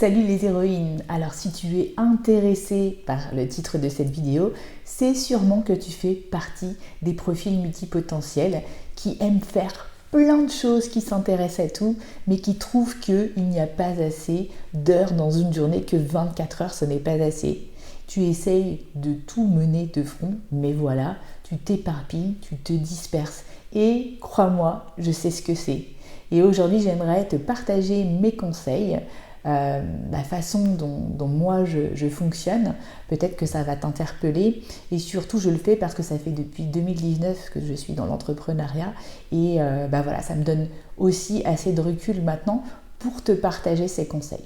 Salut les héroïnes! Alors si tu es intéressée par le titre de cette vidéo, c'est sûrement que tu fais partie des profils multipotentiels qui aiment faire plein de choses, qui s'intéressent à tout, mais qui trouvent qu'il n'y a pas assez d'heures dans une journée, que 24 heures ce n'est pas assez. Tu essayes de tout mener de front, mais voilà, tu t'éparpilles, tu te disperses. Et crois-moi, je sais ce que c'est. Et aujourd'hui, j'aimerais te partager mes conseils, la façon dont moi je fonctionne. Peut-être que ça va t'interpeller, et surtout je le fais parce que ça fait depuis 2019 que je suis dans l'entrepreneuriat et voilà, ça me donne aussi assez de recul maintenant pour te partager ces conseils.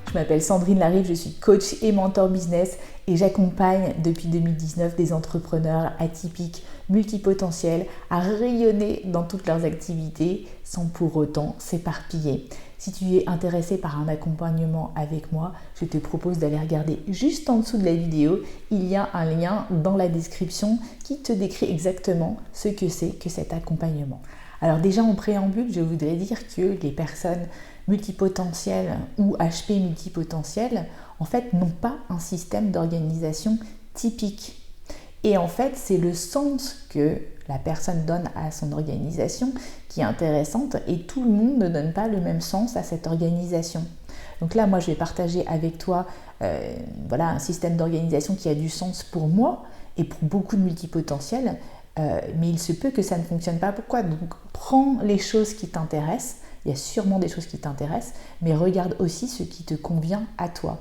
Je m'appelle Sandrine Larive, je suis coach et mentor business et j'accompagne depuis 2019 des entrepreneurs atypiques, multipotentiels à rayonner dans toutes leurs activités sans pour autant s'éparpiller. Si tu es intéressé par un accompagnement avec moi, je te propose d'aller regarder juste en dessous de la vidéo. Il y a un lien dans la description qui te décrit exactement ce que c'est que cet accompagnement. Alors déjà en préambule, je voudrais dire que les personnes multipotentielles ou HP multipotentielles, en fait, n'ont pas un système d'organisation typique. Et en fait, c'est le sens que la personne donne à son organisation qui est intéressante et tout le monde ne donne pas le même sens à cette organisation. Donc là, moi, je vais partager avec toi un système d'organisation qui a du sens pour moi et pour beaucoup de multipotentiels, mais il se peut que ça ne fonctionne pas. Pourquoi? Donc, prends les choses qui t'intéressent. Il y a sûrement des choses qui t'intéressent, mais regarde aussi ce qui te convient à toi.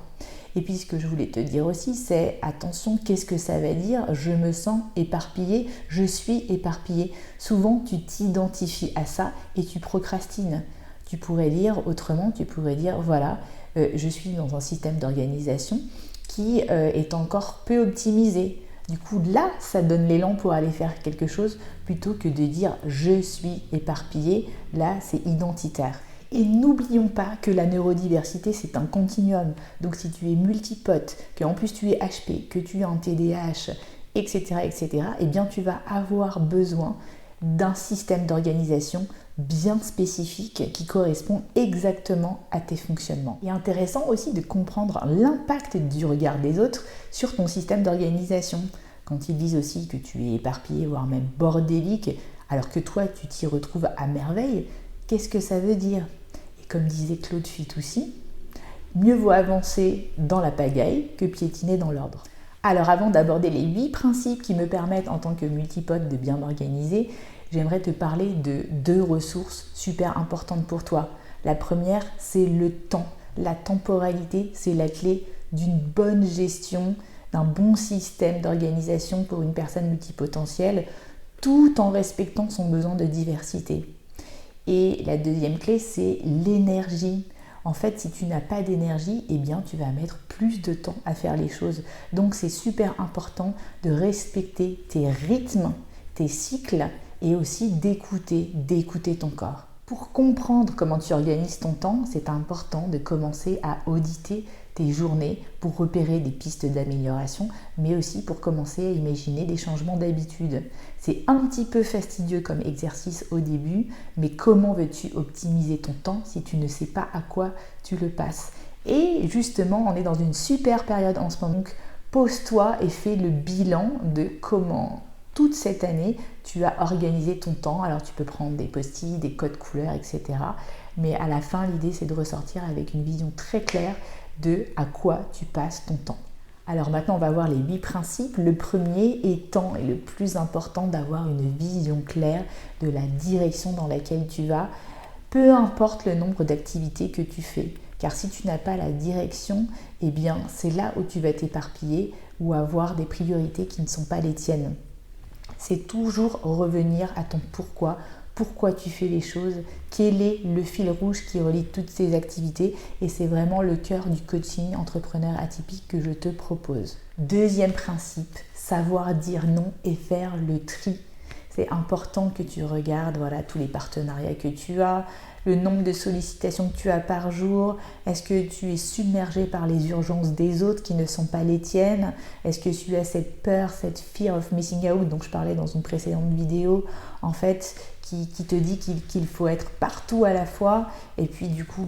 Et puis ce que je voulais te dire aussi, c'est attention, qu'est-ce que ça va dire? Je me sens éparpillée, je suis éparpillée. Souvent, tu t'identifies à ça et tu procrastines. Tu pourrais dire autrement, tu pourrais dire voilà, je suis dans un système d'organisation qui est encore peu optimisé. Du coup, là, ça donne l'élan pour aller faire quelque chose plutôt que de dire « je suis éparpillé ». Là, c'est identitaire. Et n'oublions pas que la neurodiversité, c'est un continuum. Donc, si tu es multipote, qu'en plus tu es HP, que tu as un TDAH, etc., eh bien, tu vas avoir besoin d'un système d'organisation bien spécifique qui correspond exactement à tes fonctionnements. Il est intéressant aussi de comprendre l'impact du regard des autres sur ton système d'organisation. Quand ils disent aussi que tu es éparpillé, voire même bordélique, alors que toi tu t'y retrouves à merveille, qu'est-ce que ça veut dire? Et comme disait Claude Fitoussi, mieux vaut avancer dans la pagaille que piétiner dans l'ordre. Alors avant d'aborder les 8 principes qui me permettent en tant que multipote de bien m'organiser, j'aimerais te parler de 2 ressources super importantes pour toi. La première, c'est le temps. La temporalité, c'est la clé d'une bonne gestion, d'un bon système d'organisation pour une personne multipotentielle, tout en respectant son besoin de diversité. Et la deuxième clé, c'est l'énergie. En fait, si tu n'as pas d'énergie, eh bien, tu vas mettre plus de temps à faire les choses. Donc, c'est super important de respecter tes rythmes, tes cycles et aussi d'écouter ton corps. Pour comprendre comment tu organises ton temps, c'est important de commencer à auditer tes journées pour repérer des pistes d'amélioration, mais aussi pour commencer à imaginer des changements d'habitude. C'est un petit peu fastidieux comme exercice au début, mais comment veux-tu optimiser ton temps si tu ne sais pas à quoi tu le passes? Et justement, on est dans une super période en ce moment, donc pose-toi et fais le bilan de comment toute cette année, tu as organisé ton temps. Alors tu peux prendre des post-it, des codes couleurs, etc. Mais à la fin, l'idée, c'est de ressortir avec une vision très claire de à quoi tu passes ton temps. Alors maintenant, on va voir les 8 principes. Le premier étant, et le plus important, d'avoir une vision claire de la direction dans laquelle tu vas, peu importe le nombre d'activités que tu fais. Car si tu n'as pas la direction, eh bien, c'est là où tu vas t'éparpiller ou avoir des priorités qui ne sont pas les tiennes. C'est toujours revenir à ton pourquoi tu fais les choses, quel est le fil rouge qui relie toutes ces activités, et c'est vraiment le cœur du coaching entrepreneur atypique que je te propose. Deuxième principe, savoir dire non et faire le tri. C'est important que tu regardes tous les partenariats que tu as, le nombre de sollicitations que tu as par jour. Est-ce que tu es submergé par les urgences des autres qui ne sont pas les tiennes? Est-ce que tu as cette peur, cette fear of missing out dont je parlais dans une précédente vidéo, en fait, qui te dit qu'il faut être partout à la fois, et puis du coup,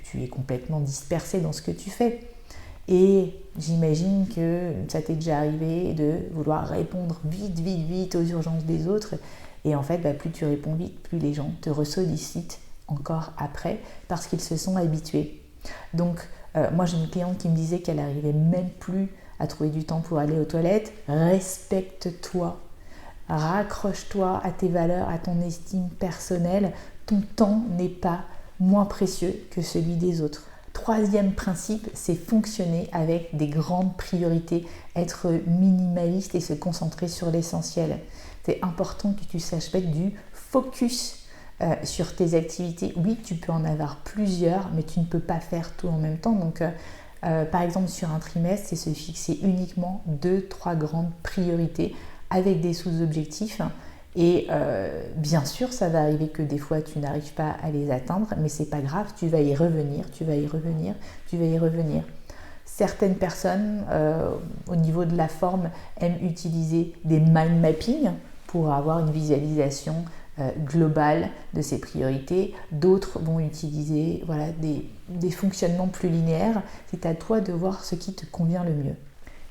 tu es complètement dispersé dans ce que tu fais. Et j'imagine que ça t'est déjà arrivé de vouloir répondre vite aux urgences des autres. Et en fait, plus tu réponds vite, plus les gens te ressollicitent encore après parce qu'ils se sont habitués. Donc, moi j'ai une cliente qui me disait qu'elle n'arrivait même plus à trouver du temps pour aller aux toilettes. Respecte-toi, raccroche-toi à tes valeurs, à ton estime personnelle. Ton temps n'est pas moins précieux que celui des autres. Troisième principe, c'est fonctionner avec des grandes priorités, être minimaliste et se concentrer sur l'essentiel. C'est important que tu saches mettre du focus sur tes activités. Oui, tu peux en avoir plusieurs, mais tu ne peux pas faire tout en même temps. Donc, par exemple, sur un trimestre, c'est se fixer uniquement 2-3 grandes priorités avec des sous-objectifs. Et bien sûr, ça va arriver que des fois, tu n'arrives pas à les atteindre, mais c'est pas grave, tu vas y revenir. Certaines personnes, au niveau de la forme, aiment utiliser des mind mapping pour avoir une visualisation globale de ces priorités. D'autres vont utiliser des fonctionnements plus linéaires. C'est à toi de voir ce qui te convient le mieux.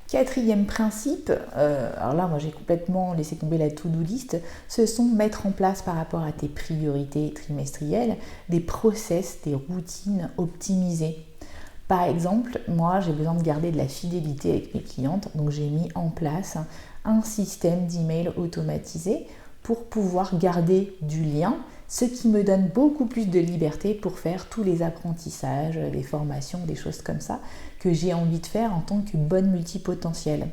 Quatrième principe, alors là moi j'ai complètement laissé tomber la to-do list, ce sont mettre en place par rapport à tes priorités trimestrielles des process, des routines optimisées. Par exemple, moi j'ai besoin de garder de la fidélité avec mes clientes, donc j'ai mis en place un système d'email automatisé pour pouvoir garder du lien, ce qui me donne beaucoup plus de liberté pour faire tous les apprentissages, les formations, des choses comme ça que j'ai envie de faire en tant que bonne multipotentielle.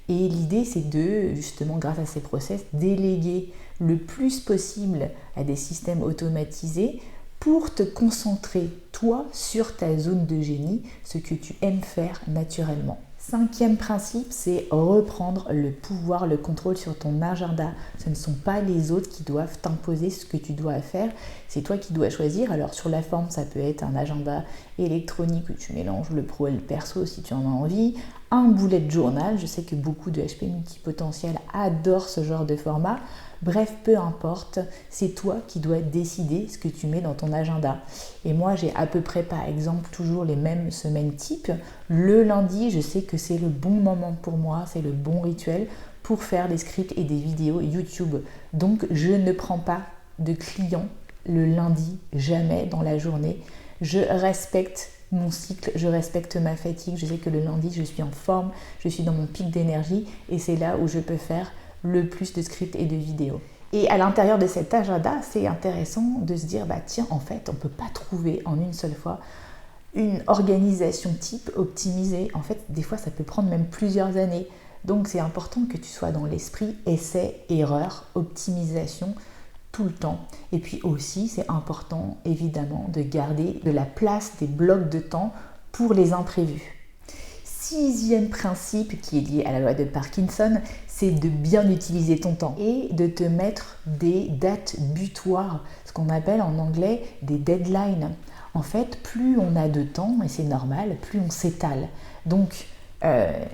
Et l'idée, c'est de, justement, grâce à ces process, déléguer le plus possible à des systèmes automatisés pour te concentrer, toi, sur ta zone de génie, ce que tu aimes faire naturellement. Cinquième principe, c'est reprendre le pouvoir, le contrôle sur ton agenda. Ce ne sont pas les autres qui doivent t'imposer ce que tu dois faire, c'est toi qui dois choisir. Alors sur la forme, ça peut être un agenda électronique où tu mélanges le pro et le perso si tu en as envie, un bullet journal, je sais que beaucoup de HP multipotentiels adorent ce genre de format. Bref, peu importe, c'est toi qui dois décider ce que tu mets dans ton agenda. Et moi, j'ai à peu près, par exemple, toujours les mêmes semaines types. Le lundi, je sais que c'est le bon moment pour moi, c'est le bon rituel pour faire des scripts et des vidéos YouTube. Donc, je ne prends pas de clients le lundi, jamais dans la journée. Je respecte mon cycle, je respecte ma fatigue. Je sais que le lundi, je suis en forme, je suis dans mon pic d'énergie et c'est là où je peux faire le plus de scripts et de vidéos. Et à l'intérieur de cet agenda, c'est intéressant de se dire, tiens, en fait, on ne peut pas trouver en une seule fois une organisation type optimisée. En fait, des fois, ça peut prendre même plusieurs années. Donc, c'est important que tu sois dans l'esprit essai, erreur, optimisation tout le temps. Et puis aussi, c'est important, évidemment, de garder de la place, des blocs de temps pour les imprévus. Sixième principe qui est lié à la loi de Parkinson, c'est de bien utiliser ton temps et de te mettre des dates butoirs, ce qu'on appelle en anglais des deadlines. En fait, plus on a de temps, et c'est normal, plus on s'étale. Donc,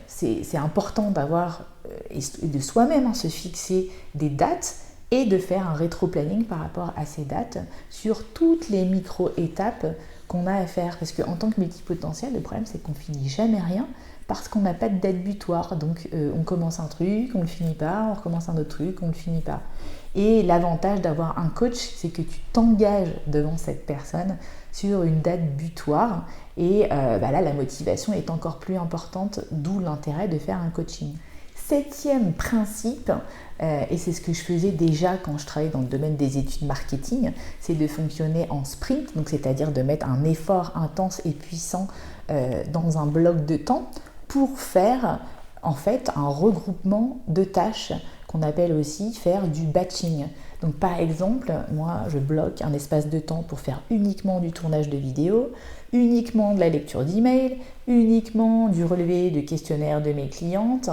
c'est important d'avoir, et de soi-même, se fixer des dates et de faire un rétro-planning par rapport à ces dates sur toutes les micro-étapes qu'on a à faire. Parce qu'en tant que multipotentiel, le problème c'est qu'on finit jamais rien parce qu'on n'a pas de date butoir. Donc on commence un truc, on ne le finit pas, on recommence un autre truc, on ne le finit pas. Et l'avantage d'avoir un coach, c'est que tu t'engages devant cette personne sur une date butoir et là la motivation est encore plus importante, d'où l'intérêt de faire un coaching. Septième principe, et c'est ce que je faisais déjà quand je travaillais dans le domaine des études marketing, c'est de fonctionner en sprint, donc c'est-à-dire de mettre un effort intense et puissant dans un bloc de temps pour faire en fait un regroupement de tâches qu'on appelle aussi faire du batching. Donc par exemple, moi je bloque un espace de temps pour faire uniquement du tournage de vidéos, uniquement de la lecture d'emails, uniquement du relevé de questionnaires de mes clientes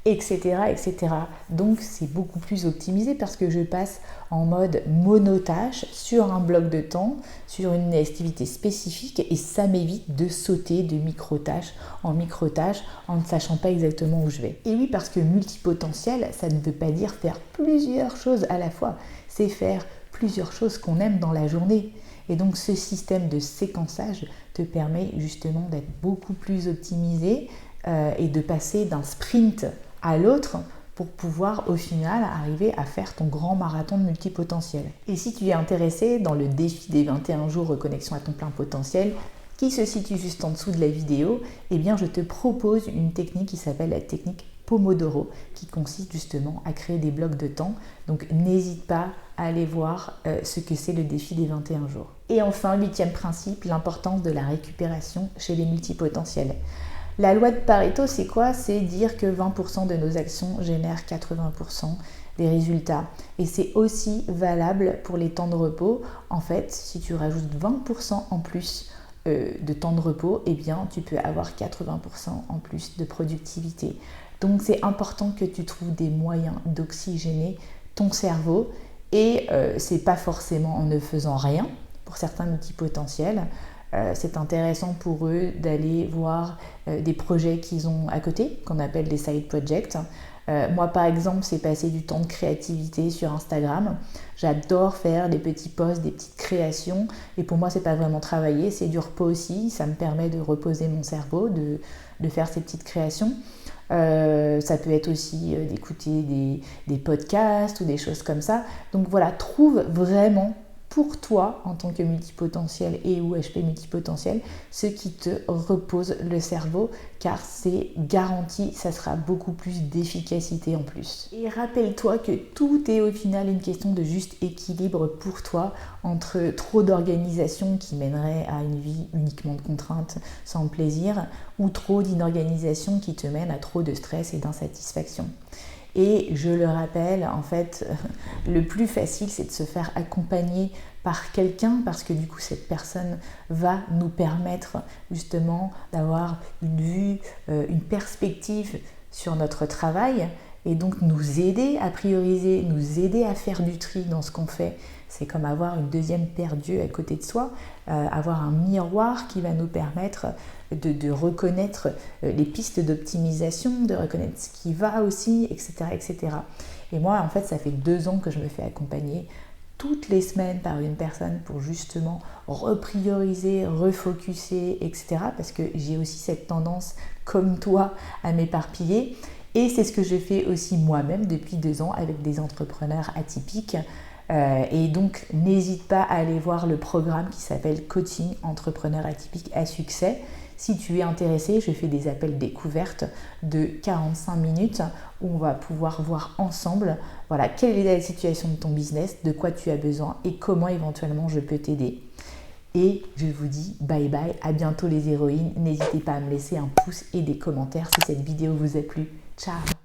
etc., etc. Donc c'est beaucoup plus optimisé parce que je passe en mode monotâche sur un bloc de temps, sur une activité spécifique, et ça m'évite de sauter de micro-tâches en ne sachant pas exactement où je vais. Et oui, parce que multipotentiel, ça ne veut pas dire faire plusieurs choses à la fois, c'est faire plusieurs choses qu'on aime dans la journée. Et donc ce système de séquençage te permet justement d'être beaucoup plus optimisé et de passer d'un sprint à l'autre pour pouvoir au final arriver à faire ton grand marathon de multipotentiel. Et si tu es intéressé dans le défi des 21 jours reconnexion à ton plein potentiel, qui se situe juste en dessous de la vidéo, eh bien je te propose une technique qui s'appelle la technique Pomodoro, qui consiste justement à créer des blocs de temps. Donc n'hésite pas à aller voir ce que c'est le défi des 21 jours. Et enfin, 8e principe, l'importance de la récupération chez les multipotentiels. La loi de Pareto, c'est quoi? C'est dire que 20% de nos actions génèrent 80% des résultats. Et c'est aussi valable pour les temps de repos. En fait, si tu rajoutes 20% en plus de temps de repos, eh bien, tu peux avoir 80% en plus de productivité. Donc, c'est important que tu trouves des moyens d'oxygéner ton cerveau. Et c'est pas forcément en ne faisant rien. Pour certains multipotentiels, c'est intéressant pour eux d'aller voir des projets qu'ils ont à côté, qu'on appelle des side projects. Moi, par exemple, c'est passer du temps de créativité sur Instagram. J'adore faire des petits posts, des petites créations. Et pour moi, c'est pas vraiment travailler, c'est du repos aussi. Ça me permet de reposer mon cerveau, de faire ces petites créations. Ça peut être aussi d'écouter des podcasts ou des choses comme ça. Donc voilà, trouve vraiment pour toi, en tant que multipotentiel et ou HP multipotentiel, ce qui te repose le cerveau, car c'est garanti, ça sera beaucoup plus d'efficacité en plus. Et rappelle-toi que tout est au final une question de juste équilibre pour toi, entre trop d'organisation qui mènerait à une vie uniquement de contraintes sans plaisir, ou trop d'inorganisation qui te mène à trop de stress et d'insatisfaction. Et je le rappelle, en fait, le plus facile, c'est de se faire accompagner par quelqu'un, parce que du coup, cette personne va nous permettre justement d'avoir une vue, une perspective sur notre travail, et donc nous aider à prioriser, nous aider à faire du tri dans ce qu'on fait. C'est comme avoir une deuxième paire d'yeux à côté de soi, avoir un miroir qui va nous permettre de reconnaître les pistes d'optimisation, de reconnaître ce qui va aussi, etc., etc. Et moi, en fait, ça fait 2 ans que je me fais accompagner toutes les semaines par une personne pour justement reprioriser, refocuser, etc. Parce que j'ai aussi cette tendance, comme toi, à m'éparpiller. Et c'est ce que je fais aussi moi-même depuis 2 ans avec des entrepreneurs atypiques. Et donc, n'hésite pas à aller voir le programme qui s'appelle Coaching Entrepreneur Atypique à Succès. Si tu es intéressé, je fais des appels découvertes de 45 minutes où on va pouvoir voir ensemble quelle est la situation de ton business, de quoi tu as besoin et comment éventuellement je peux t'aider. Et je vous dis bye bye, à bientôt les héroïnes. N'hésitez pas à me laisser un pouce et des commentaires si cette vidéo vous a plu. Ciao!